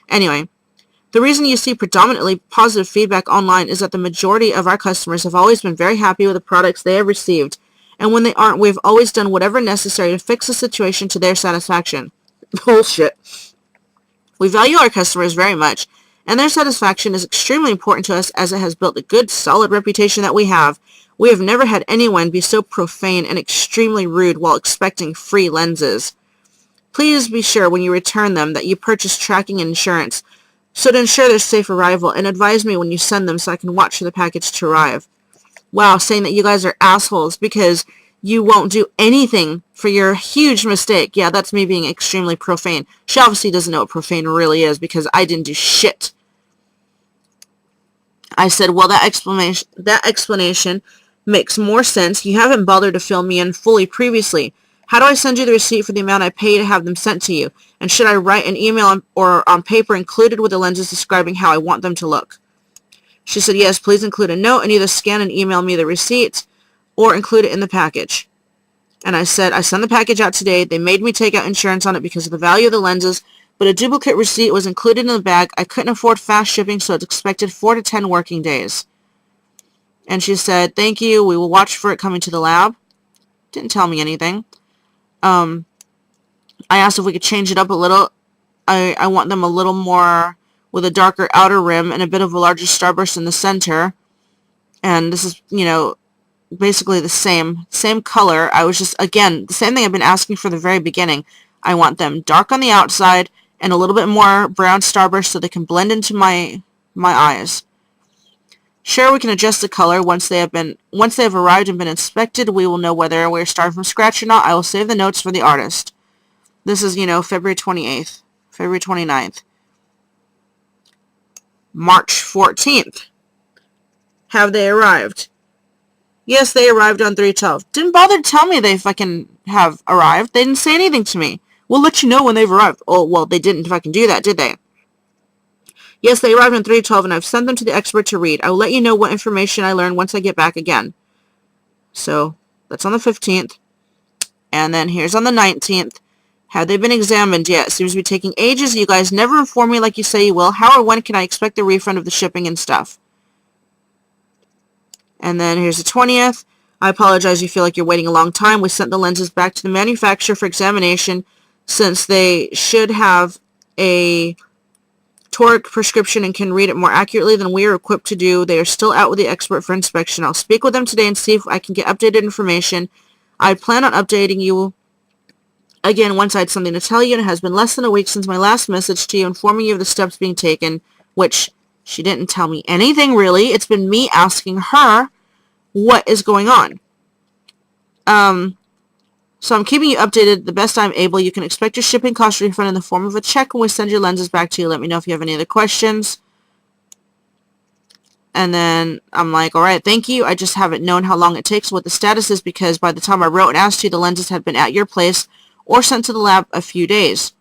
Anyway, the reason you see predominantly positive feedback online is that the majority of our customers have always been very happy with the products they have received, and when they aren't, we've always done whatever necessary to fix the situation to their satisfaction. Bullshit. We value our customers very much, and their satisfaction is extremely important to us as it has built a good, solid reputation that we have. We have never had anyone be so profane and extremely rude while expecting free lenses. Please be sure when you return them that you purchase tracking and insurance, so to ensure their safe arrival, and advise me when you send them so I can watch for the package to arrive. Wow, saying that you guys are assholes because you won't do anything for your huge mistake. Yeah, that's me being extremely profane. She obviously doesn't know what profane really is because I didn't do shit. I said, well, that explanation makes more sense. You haven't bothered to fill me in fully previously. How do I send you the receipt for the amount I pay to have them sent to you? And should I write an email or on paper included with the lenses describing how I want them to look? She said, yes, please include a note and either scan and email me the receipt or include it in the package. And I said, I sent the package out today. They made me take out insurance on it because of the value of the lenses, but a duplicate receipt was included in the bag. I couldn't afford fast shipping, so it's expected 4 to 10 working days. And she said, thank you. We will watch for it coming to the lab. Didn't tell me anything. I asked if we could change it up a little. I want them a little more with a darker outer rim and a bit of a larger starburst in the center. And this is, basically the same color. I was just, again, the same thing I've been asking for the very beginning. I want them dark on the outside and a little bit more brown starburst so they can blend into my eyes. Sure, we can adjust the color once they have arrived and been inspected. We will know whether we're starting from scratch or not. I will save the notes for the artist. This is, February 28th, February 29th. March 14th. Have they arrived? Yes, they arrived on 3/12. Didn't bother to tell me they fucking have arrived. They didn't say anything to me. We'll let you know when they've arrived. Oh, well, they didn't fucking do that, did they? Yes, they arrived on 3/12, and I've sent them to the expert to read. I will let you know what information I learn once I get back again. So, that's on the 15th. And then here's on the 19th. Have they been examined yet? Seems to be taking ages. You guys never inform me like you say you will. How or when can I expect the refund of the shipping and stuff? And then here's the 20th. I apologize you feel like you're waiting a long time. We sent the lenses back to the manufacturer for examination since they should have a toric prescription and can read it more accurately than we are equipped to do. They are still out with the expert for inspection. I'll speak with them today and see if I can get updated information. I plan on updating you again once I had something to tell you, and it has been less than a week since my last message to you informing you of the steps being taken, which she didn't tell me anything really. It's been me asking her what is going on. So I'm keeping you updated the best I'm able. You can expect your shipping cost refund in the form of a check when we send your lenses back to you. Let me know if you have any other questions. And then I'm like, all right, thank you. I just haven't known how long it takes, what the status is, because by the time I wrote and asked you, the lenses had been at your place or sent to the lab a few days.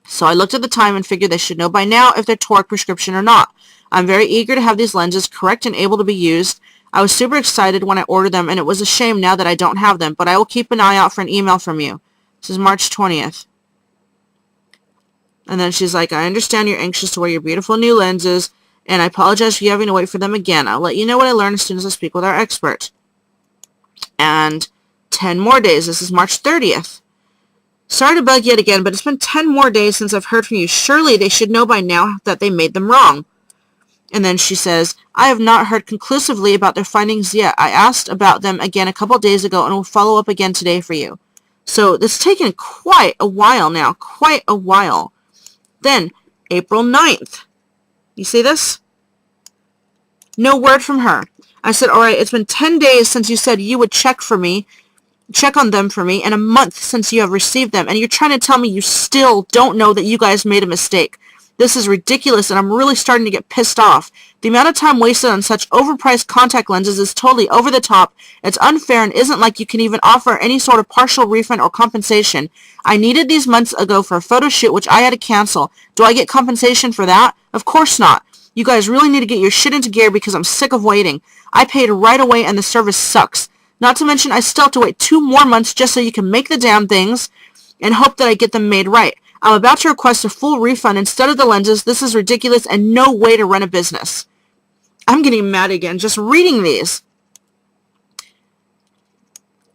So I looked at the time and figured they should know by now if they're toric prescription or not. I'm very eager to have these lenses correct and able to be used. I was super excited when I ordered them, and it was a shame now that I don't have them, but I will keep an eye out for an email from you. This is March 20th. And then she's like, I understand you're anxious to wear your beautiful new lenses, and I apologize for you having to wait for them again. I'll let you know what I learn as soon as I speak with our expert. And 10 more days. This is March 30th. Sorry to bug yet again, but it's been 10 more days since I've heard from you. Surely they should know by now that they made them wrong. And then she says, I have not heard conclusively about their findings yet. I asked about them again a couple days ago and will follow up again today for you. So this has taken quite a while now. Quite a while. Then, April 9th. You see this? No word from her. I said, all right, it's been 10 days since you said you would check on them for me, and a month since you have received them, and you're trying to tell me you still don't know that you guys made a mistake. This is ridiculous, and I'm really starting to get pissed off. The amount of time wasted on such overpriced contact lenses is totally over the top. It's unfair and isn't like you can even offer any sort of partial refund or compensation. I needed these months ago for a photo shoot, which I had to cancel. Do I get compensation for that? Of course not. You guys really need to get your shit into gear because I'm sick of waiting. I paid right away and the service sucks. Not to mention I still have to wait 2 more months just so you can make the damn things and hope that I get them made right. I'm about to request a full refund instead of the lenses. This is ridiculous and no way to run a business. I'm getting mad again just reading these.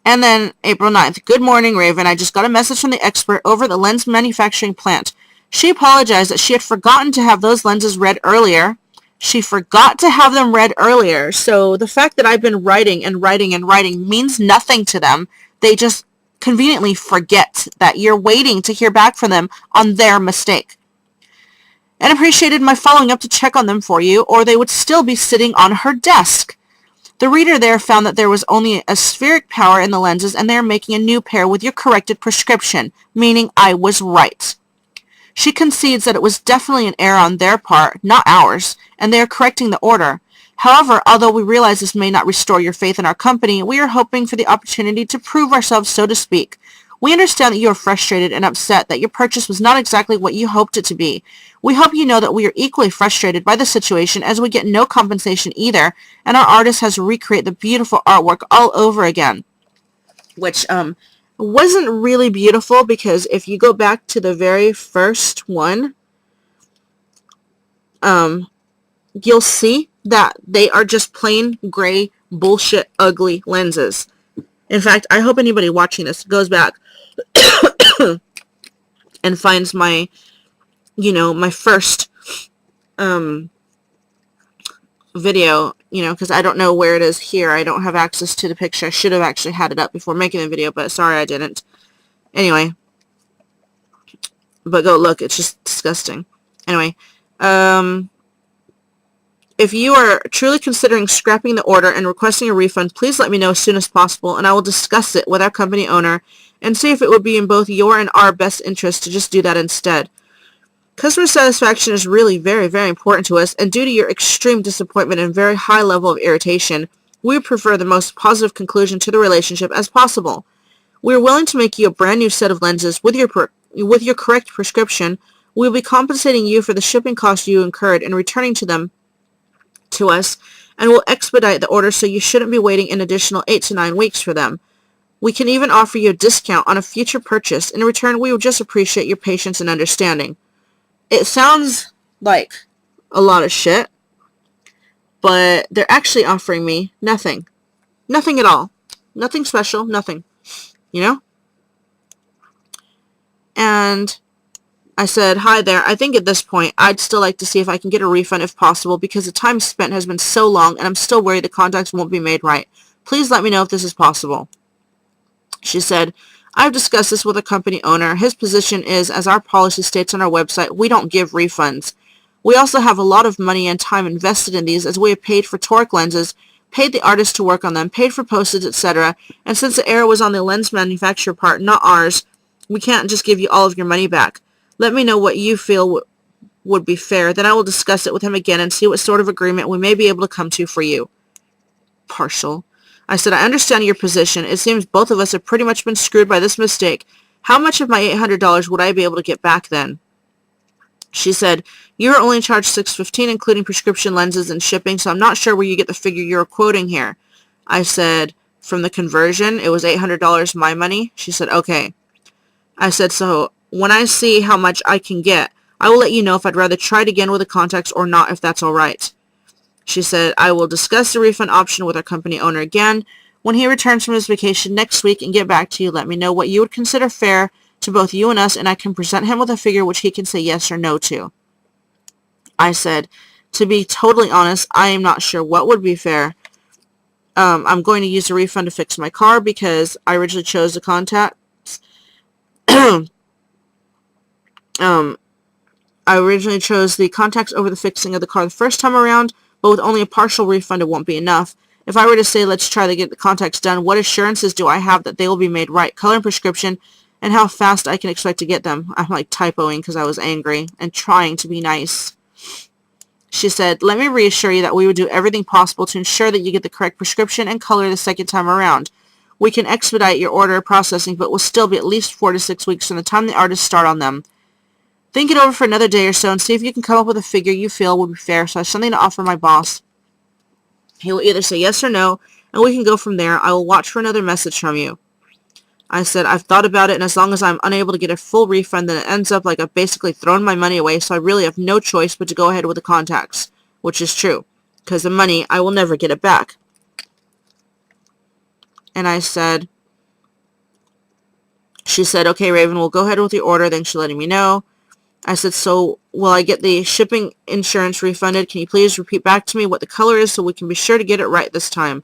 And then April 9th. Good morning, Raven. I just got a message from the expert over the lens manufacturing plant. She apologized that she had forgotten to have those lenses read earlier. She forgot to have them read earlier. So the fact that I've been writing and writing and writing means nothing to them. They just conveniently forget that you're waiting to hear back from them on their mistake. And appreciated my following up to check on them for you, or they would still be sitting on her desk. The reader there found that there was only a spheric power in the lenses, and they are making a new pair with your corrected prescription, meaning I was right. She concedes that it was definitely an error on their part, not ours, and they are correcting the order. However, although we realize this may not restore your faith in our company, we are hoping for the opportunity to prove ourselves, so to speak. We understand that you are frustrated and upset that your purchase was not exactly what you hoped it to be. We hope you know that we are equally frustrated by the situation, as we get no compensation either, and our artist has to recreate the beautiful artwork all over again. Which wasn't really beautiful, because if you go back to the very first one, you'll see that they are just plain gray bullshit ugly lenses. In fact, I hope anybody watching this goes back and finds my first video, because I don't know where it is here. I don't have access to the picture. I should have actually had it up before making the video, but sorry I didn't. Anyway, but go look. It's just disgusting. Anyway, if you are truly considering scrapping the order and requesting a refund, please let me know as soon as possible, and I will discuss it with our company owner and see if it would be in both your and our best interest to just do that instead. Customer satisfaction is really very, very important to us, and due to your extreme disappointment and very high level of irritation, we would prefer the most positive conclusion to the relationship as possible. We are willing to make you a brand new set of lenses with your correct prescription. We will be compensating you for the shipping costs you incurred and returning them to us, and will expedite the order, so you shouldn't be waiting an additional 8 to 9 weeks for them. We can even offer you a discount on a future purchase. In return, we would just appreciate your patience and understanding. It sounds like a lot of shit, but they're actually offering me nothing. Nothing at all. Nothing special, nothing. And I said, hi there, I think at this point I'd still like to see if I can get a refund if possible, because the time spent has been so long and I'm still worried the contacts won't be made right. Please let me know if this is possible. She said, I've discussed this with the company owner. His position is, as our policy states on our website, we don't give refunds. We also have a lot of money and time invested in these, as we have paid for toric lenses, paid the artist to work on them, paid for postage, etc. And since the error was on the lens manufacturer part, not ours, we can't just give you all of your money back. Let me know what you feel would be fair. Then I will discuss it with him again and see what sort of agreement we may be able to come to for you. Partial. I said, I understand your position. It seems both of us have pretty much been screwed by this mistake. How much of my $800 would I be able to get back then? She said, you are only charged $615, including prescription lenses and shipping, so I'm not sure where you get the figure you're quoting here. I said, from the conversion, it was $800 my money. She said, okay. I said, so when I see how much I can get, I will let you know if I'd rather try it again with the contacts or not, if that's all right. She said, I will discuss the refund option with our company owner again when he returns from his vacation next week and get back to you. Let me know what you would consider fair to both you and us, and I can present him with a figure which he can say yes or no to. I said, to be totally honest, I am not sure what would be fair. I'm going to use a refund to fix my car because I originally chose the contacts. I originally chose the contacts over the fixing of the car the first time around, but with only a partial refund, it won't be enough. If I were to say, let's try to get the contacts done, what assurances do I have that they will be made right, color and prescription, and how fast I can expect to get them? I'm like typoing because I was angry and trying to be nice. She said, let me reassure you that we would do everything possible to ensure that you get the correct prescription and color the second time around. We can expedite your order processing, but will still be at least 4 to 6 weeks from the time the artists start on them. Think it over for another day or so and see if you can come up with a figure you feel would be fair, so I have something to offer my boss. He will either say yes or no, and we can go from there. I will watch for another message from you. I said, I've thought about it, and as long as I'm unable to get a full refund, then it ends up like I've basically thrown my money away, so I really have no choice but to go ahead with the contacts, which is true, because the money, I will never get it back. And I said, she said, okay, Raven, we'll go ahead with the order. Thanks for letting me know. I said, so will I get the shipping insurance refunded? Can you please repeat back to me what the color is so we can be sure to get it right this time?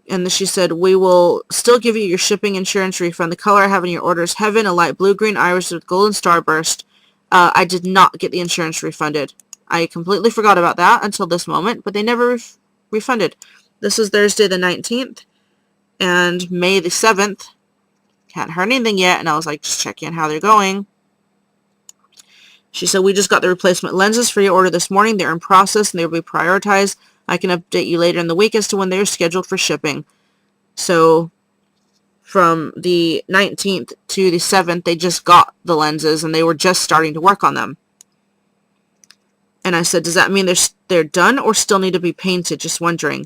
And then she said, we will still give you your shipping insurance refund. The color I have in your order is Heaven, a light blue-green iris with golden starburst. I did not get the insurance refunded. I completely forgot about that until this moment, but they never refunded. This is Thursday the 19th and May the 7th. Hadn't heard anything yet, and I was like, just checking how they're going. She said, we just got the replacement lenses for your order this morning. They're in process, and they will be prioritized. I can update you later in the week as to when they're scheduled for shipping. So, from the 19th to the 7th, they just got the lenses, and they were just starting to work on them. And I said, does that mean they're done or still need to be painted? Just wondering.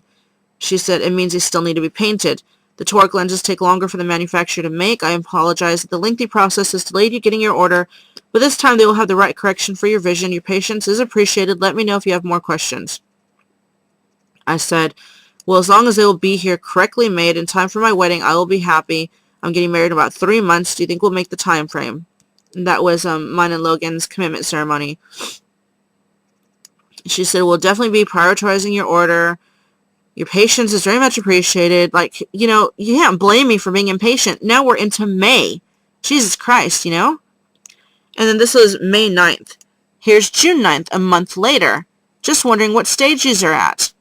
She said, it means they still need to be painted. The toric lenses take longer for the manufacturer to make. I apologize that the lengthy process has delayed you getting your order, but this time they will have the right correction for your vision. Your patience is appreciated. Let me know if you have more questions. I said, well, as long as they will be here correctly made in time for my wedding, I will be happy. I'm getting married in about 3 months. Do you think we'll make the time frame? And that was mine and Logan's commitment ceremony. She said, we'll definitely be prioritizing your order. Your patience is very much appreciated. Like, you know, you can't blame me for being impatient. Now we're into May. Jesus Christ, you know? And then this was May 9th. Here's June 9th, a month later. Just wondering what stage these are at.